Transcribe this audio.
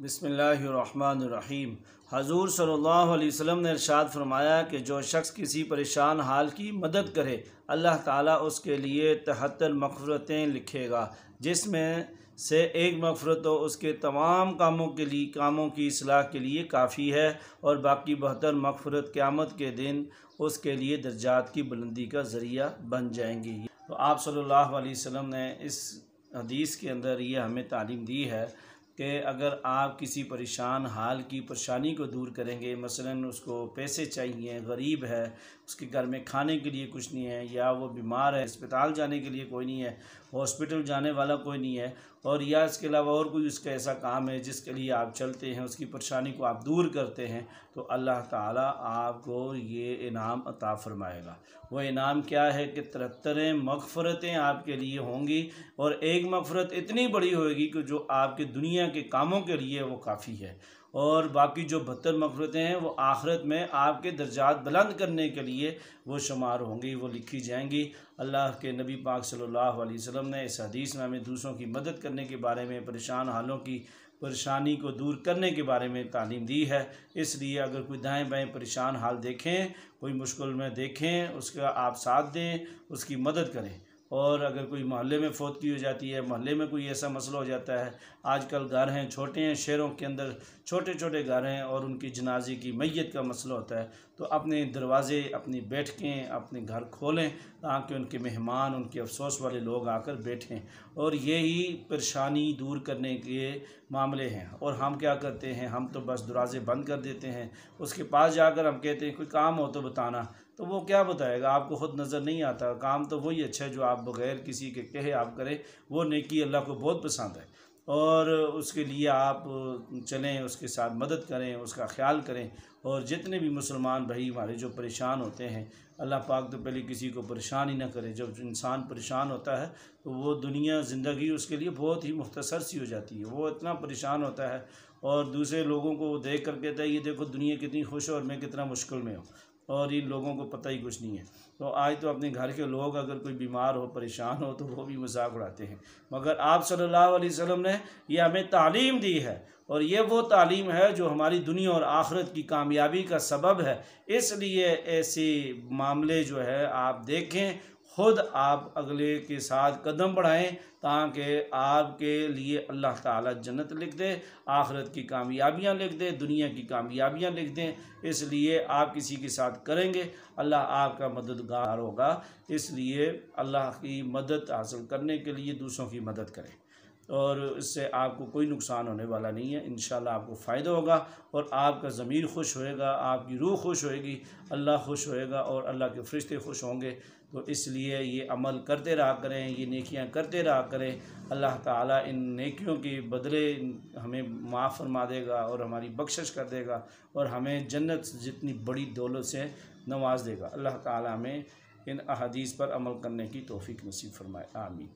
بسم اللہ الرحمن الرحیم۔ حضور صلی اللہ علیہ وسلم نے ارشاد فرمایا کہ جو شخص کسی پریشان حال کی مدد کرے اللہ تعالیٰ اس کے لیے 73 مغفرتیں لکھے گا، جس میں سے ایک مغفرت تو اس کے تمام کاموں کی اصلاح کے لیے کافی ہے، اور باقی 72 مغفرت قیامت کے دن اس کے لیے درجات کی بلندی کا ذریعہ بن جائیں گی۔ تو آپ صلی اللہ علیہ وسلم نے اس حدیث کے اندر یہ ہمیں تعلیم دی ہے کہ اگر آپ کسی پریشان حال کی پریشانی کو دور کریں گے، مثلاً اس کو پیسے چاہیے، غریب ہے، اس کے گھر میں کھانے کے لیے کچھ نہیں ہے، یا وہ بیمار ہے، اسپتال جانے کے لیے کوئی نہیں ہے، ہاسپٹل جانے والا کوئی نہیں ہے، اور یا اس کے علاوہ اور کوئی اس کا ایسا کام ہے جس کے لیے آپ چلتے ہیں، اس کی پریشانی کو آپ دور کرتے ہیں، تو اللہ تعالیٰ آپ کو یہ انعام عطا فرمائے گا۔ وہ انعام کیا ہے کہ 73 مغفرتیں آپ کے لیے ہوں گی، اور ایک مغفرت اتنی بڑی ہوئے گی کہ جو آپ کے دنیا کے کاموں کے لیے وہ کافی ہے، اور باقی جو 72 مغفرتیں ہیں وہ آخرت میں آپ کے درجات بلند کرنے کے لیے وہ شمار ہوں گی، وہ لکھی جائیں گی۔ اللہ کے نبی پاک صلی اللہ علیہ وسلم نے اس حدیث میں ہمیں دوسروں کی مدد کرنے کے بارے میں، پریشان حالوں کی پریشانی کو دور کرنے کے بارے میں تعلیم دی ہے۔ اس لیے اگر کوئی دائیں بائیں پریشان حال دیکھیں، کوئی مشکل میں دیکھیں، اس کا آپ ساتھ دیں، اس کی مدد کریں۔ اور اگر کوئی محلے میں فوت کی ہو جاتی ہے، محلے میں کوئی ایسا مسئلہ ہو جاتا ہے، آج کل گھر ہیں چھوٹے ہیں، شہروں کے اندر چھوٹے چھوٹے گھر ہیں، اور ان کی جنازے کی میت کا مسئلہ ہوتا ہے، تو اپنے دروازے، اپنی بیٹھکیں، اپنے گھر کھولیں تاکہ ان کے مہمان، ان کے افسوس والے لوگ آ کر بیٹھیں، اور یہی پریشانی دور کرنے کے معاملے ہیں۔ اور ہم کیا کرتے ہیں؟ ہم تو بس دروازے بند کر دیتے ہیں، اس کے پاس جا کر ہم کہتے ہیں کوئی کام ہو تو بتانا، تو وہ کیا بتائے گا؟ آپ کو خود نظر نہیں آتا۔ کام تو وہی اچھا ہے جو آپ بغیر کسی کے کہے آپ کریں، وہ نیکی اللہ کو بہت پسند ہے، اور اس کے لیے آپ چلیں، اس کے ساتھ مدد کریں، اس کا خیال کریں۔ اور جتنے بھی مسلمان بھائی ہمارے جو پریشان ہوتے ہیں، اللہ پاک تو پہلے کسی کو پریشان ہی نہ کرے۔ جب انسان پریشان ہوتا ہے تو وہ دنیا زندگی اس کے لیے بہت ہی مختصر سی ہو جاتی ہے، وہ اتنا پریشان ہوتا ہے، اور دوسرے لوگوں کو وہ دیکھ کر کہتا ہے یہ دیکھو دنیا کتنی خوش ہے اور میں کتنا مشکل میں ہوں، اور ان لوگوں کو پتہ ہی کچھ نہیں ہے۔ تو آج تو اپنے گھر کے لوگ اگر کوئی بیمار ہو، پریشان ہو، تو وہ بھی مذاق اڑاتے ہیں، مگر آپ صلی اللہ علیہ وسلم نے یہ ہمیں تعلیم دی ہے، اور یہ وہ تعلیم ہے جو ہماری دنیا اور آخرت کی کامیابی کا سبب ہے۔ اس لیے ایسے معاملے جو ہے آپ دیکھیں، خود آپ اگلے کے ساتھ قدم بڑھائیں تاکہ آپ کے لیے اللہ تعالیٰ جنت لکھ دے، آخرت کی کامیابیاں لکھ دے، دنیا کی کامیابیاں لکھ دیں۔ اس لیے آپ کسی کے ساتھ کریں گے، اللہ آپ کا مددگار ہوگا۔ اس لیے اللہ کی مدد حاصل کرنے کے لیے دوسروں کی مدد کریں، اور اس سے آپ کو کوئی نقصان ہونے والا نہیں ہے، انشاءاللہ آپ کو فائدہ ہوگا، اور آپ کا ضمیر خوش ہوئے گا، آپ کی روح خوش ہوئے گی، اللہ خوش ہوئے گا، اور اللہ کے فرشتے خوش ہوں گے۔ تو اس لیے یہ عمل کرتے رہا کریں، یہ نیکیاں کرتے رہا کریں۔ اللہ تعالیٰ ان نیکیوں کے بدلے ہمیں معاف فرما دے گا، اور ہماری بخشش کر دے گا، اور ہمیں جنت جتنی بڑی دولت سے نواز دے گا۔ اللہ تعالیٰ ہمیں ان احادیث پر عمل کرنے کی توفیق نصیب فرمائے، آمین۔